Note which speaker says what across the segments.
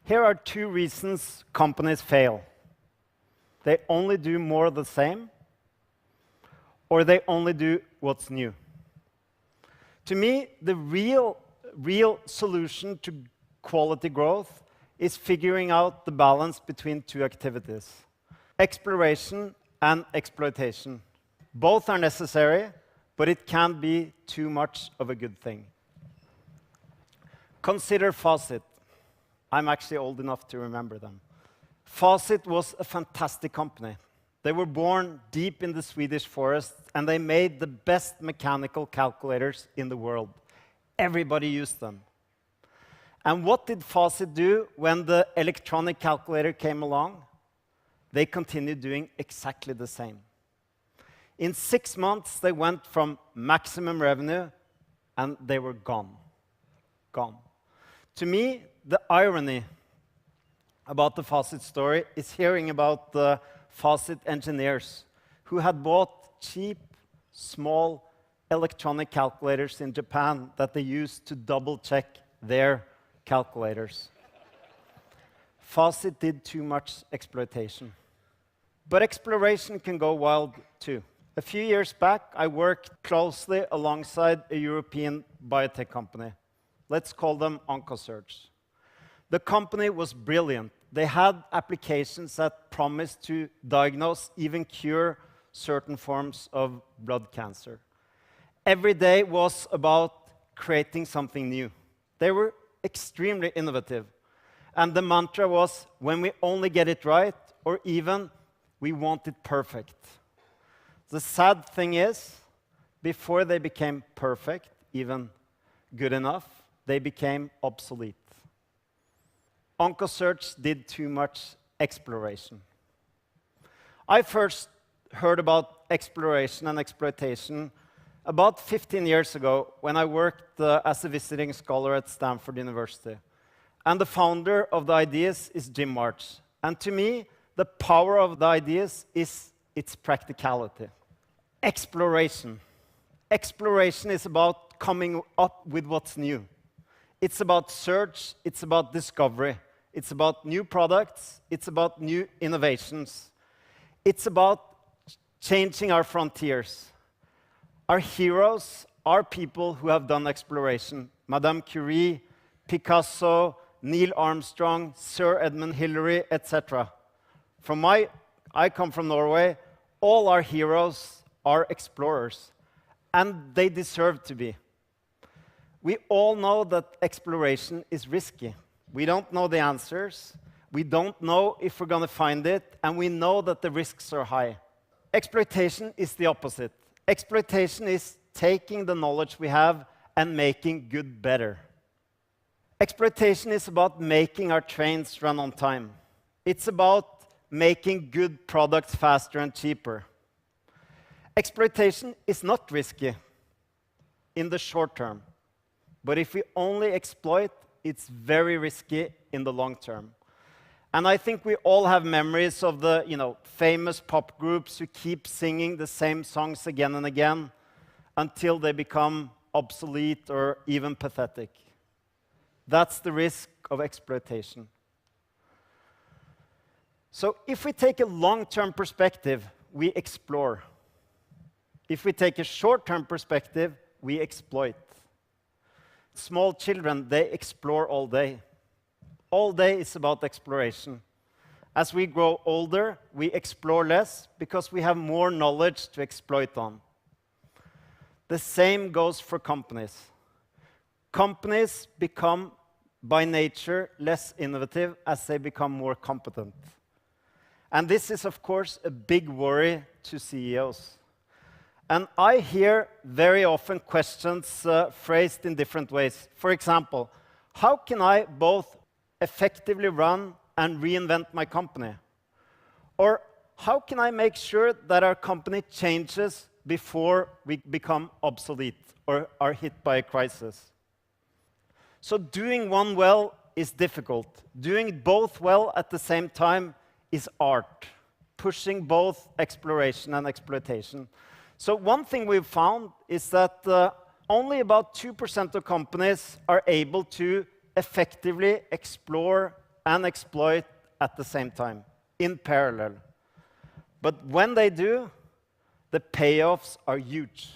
Speaker 1: Here are two reasons companies fail. They only do more of the same, or they only do what's new. To me, the real solution to quality growth is figuring out the balance between two activities, exploration and exploitation. Both are necessary, but it can't be too much of a good thing. Consider Fawcett. I'm actually old enough to remember them. Fawcett was a fantastic company. They were born deep in the Swedish forest, and they made the best mechanical calculators in the world. Everybody used them. And what did Fawcett do when the electronic calculator came along? They continued doing exactly the same. In 6 months, they went from maximum revenue, and they were gone. Gone. To me, the irony about the Fawcett story is hearing about the Fawcett engineers who had bought cheap, small electronic calculators in Japan that they used to double-check their calculators. Fawcett did too much exploitation. But exploration can go wild too. A few years back, I worked closely alongside a European biotech company. Let's call them OncoSearch. The company was brilliant. They had applications that promised to diagnose, even cure, certain forms of blood cancer. Every day was about creating something new. They were extremely innovative. And the mantra was, when we only get it right, or even, we want it perfect. The sad thing is, before they became perfect, even good enough, they became obsolete. OncoSearch did too much exploration. I first heard about exploration and exploitation about 15 years ago when I worked as a visiting scholar at Stanford University. And the founder of the ideas is Jim March. And to me, the power of the ideas is its practicality. Exploration. Exploration is about coming up with what's new. It's about search, it's about discovery, it's about new products, it's about new innovations. It's about changing our frontiers. Our heroes are people who have done exploration. Madame Curie, Picasso, Neil Armstrong, Sir Edmund Hillary, etc. I come from Norway. All our heroes are explorers, and they deserve to be. We all know that exploration is risky. We don't know the answers. We don't know if we're going to find it, and we know that the risks are high. Exploitation is the opposite. Exploitation is taking the knowledge we have and making good better. Exploitation is about making our trains run on time. It's about making good products faster and cheaper. Exploitation is not risky in the short term. But if we only exploit, it's very risky in the long term. And I think we all have memories of the famous pop groups who keep singing the same songs again and again until they become obsolete or even pathetic. That's the risk of exploitation. So if we take a long-term perspective, we explore. If we take a short-term perspective, we exploit. Small children, they explore all day. All day is about exploration. As we grow older, we explore less because we have more knowledge to exploit on. The same goes for companies. Companies become, by nature, less innovative as they become more competent. And this is, of course, a big worry to CEOs. And I hear very often questions phrased in different ways. For example, how can I both effectively run and reinvent my company? Or how can I make sure that our company changes before we become obsolete or are hit by a crisis? So doing one well is difficult. Doing both well at the same time is art, pushing both exploration and exploitation. So one thing we've found is that only about 2% of companies are able to effectively explore and exploit at the same time, in parallel. But when they do, the payoffs are huge.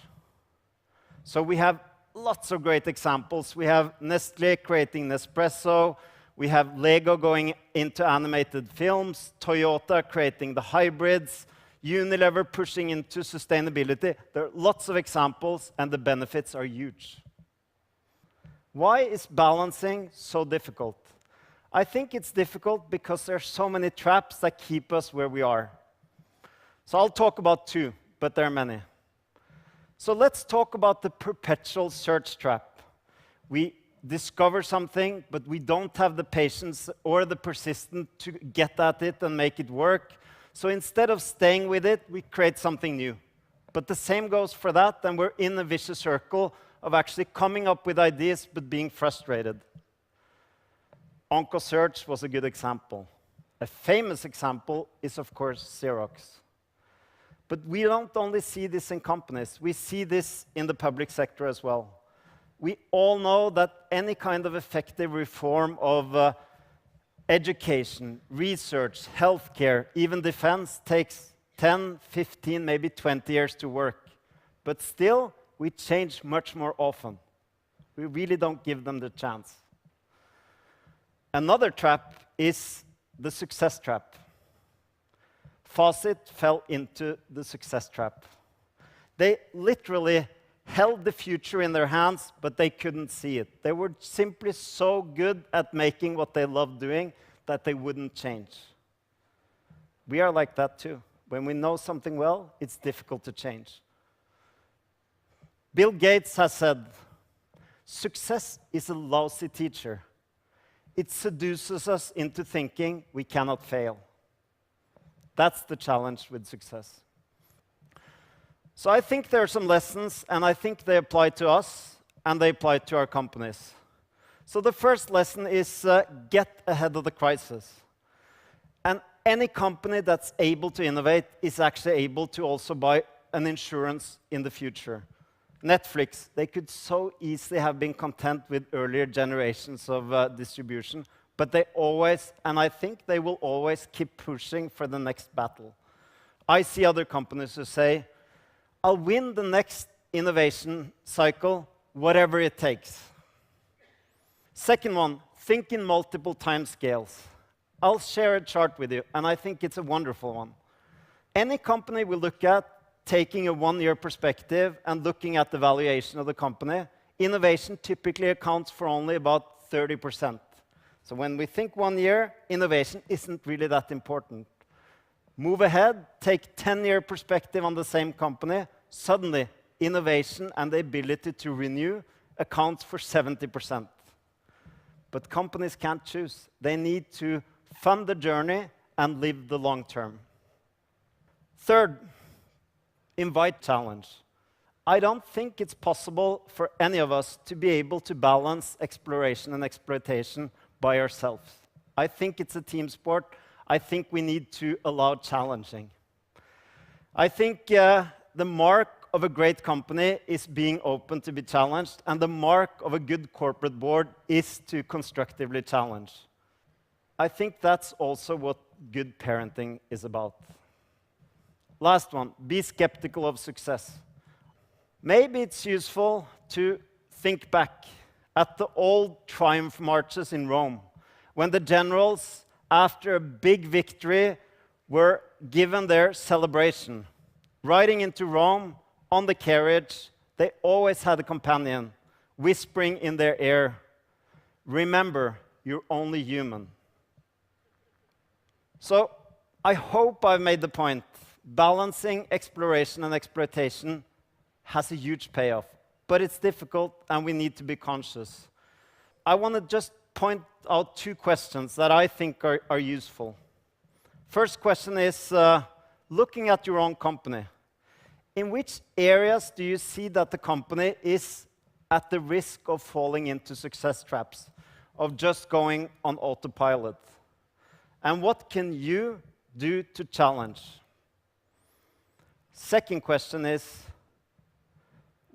Speaker 1: So we have lots of great examples. We have Nestlé creating Nespresso. We have Lego going into animated films, Toyota creating the hybrids, Unilever pushing into sustainability. There are lots of examples, and the benefits are huge. Why is balancing so difficult? I think it's difficult because there are so many traps that keep us where we are. So I'll talk about two, but there are many. So let's talk about the perpetual search trap. We discover something, but we don't have the patience or the persistence to get at it and make it work. So instead of staying with it, we create something new. But the same goes for that, and we're in a vicious circle of actually coming up with ideas but being frustrated. OncoSearch was a good example. A famous example is, of course, Xerox. But we don't only see this in companies, we see this in the public sector as well. We all know that any kind of effective reform of education, research, healthcare, even defense takes 10, 15, maybe 20 years to work. But still, we change much more often. We really don't give them the chance. Another trap is the success trap. Fawcett fell into the success trap. They literally held the future in their hands, but they couldn't see it. They were simply so good at making what they loved doing that they wouldn't change. We are like that too. When we know something well, it's difficult to change. Bill Gates has said, "Success is a lousy teacher. It seduces us into thinking we cannot fail." That's the challenge with success. So I think there are some lessons, and I think they apply to us, and they apply to our companies. So the first lesson is get ahead of the crisis. And any company that's able to innovate is actually able to also buy an insurance in the future. Netflix, they could so easily have been content with earlier generations of distribution, but they always, and I think they will always keep pushing for the next battle. I see other companies who say, "I'll win the next innovation cycle, whatever it takes." Second one, think in multiple time scales. I'll share a chart with you, and I think it's a wonderful one. Any company we look at, taking a one-year perspective and looking at the valuation of the company, innovation typically accounts for only about 30%. So when we think 1 year, innovation isn't really that important. Move ahead, take 10-year perspective on the same company, suddenly innovation and the ability to renew accounts for 70%. But companies can't choose. They need to fund the journey and live the long term. Third, invite challenge. I don't think it's possible for any of us to be able to balance exploration and exploitation by ourselves. I think it's a team sport. I think we need to allow challenging. I think the mark of a great company is being open to be challenged, and the mark of a good corporate board is to constructively challenge. I think that's also what good parenting is about. Last one, be skeptical of success. Maybe it's useful to think back at the old triumph marches in Rome, when the generals, after a big victory, were given their celebration. Riding into Rome on the carriage, they always had a companion, whispering in their ear, "Remember, you're only human." So I hope I've made the point. Balancing exploration and exploitation has a huge payoff, but it's difficult and we need to be conscious. I want to just point out two questions that I think are useful. First question is, looking at your own company, in which areas do you see that the company is at the risk of falling into success traps, of just going on autopilot? And what can you do to challenge? Second question is,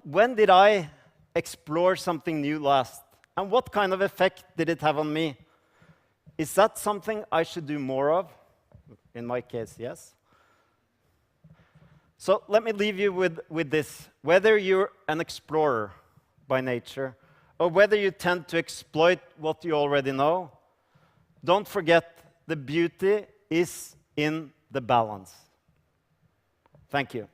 Speaker 1: when did I explore something new last? And what kind of effect did it have on me? Is that something I should do more of? In my case, yes. So let me leave you with this. Whether you're an explorer by nature, or whether you tend to exploit what you already know, don't forget the beauty is in the balance. Thank you.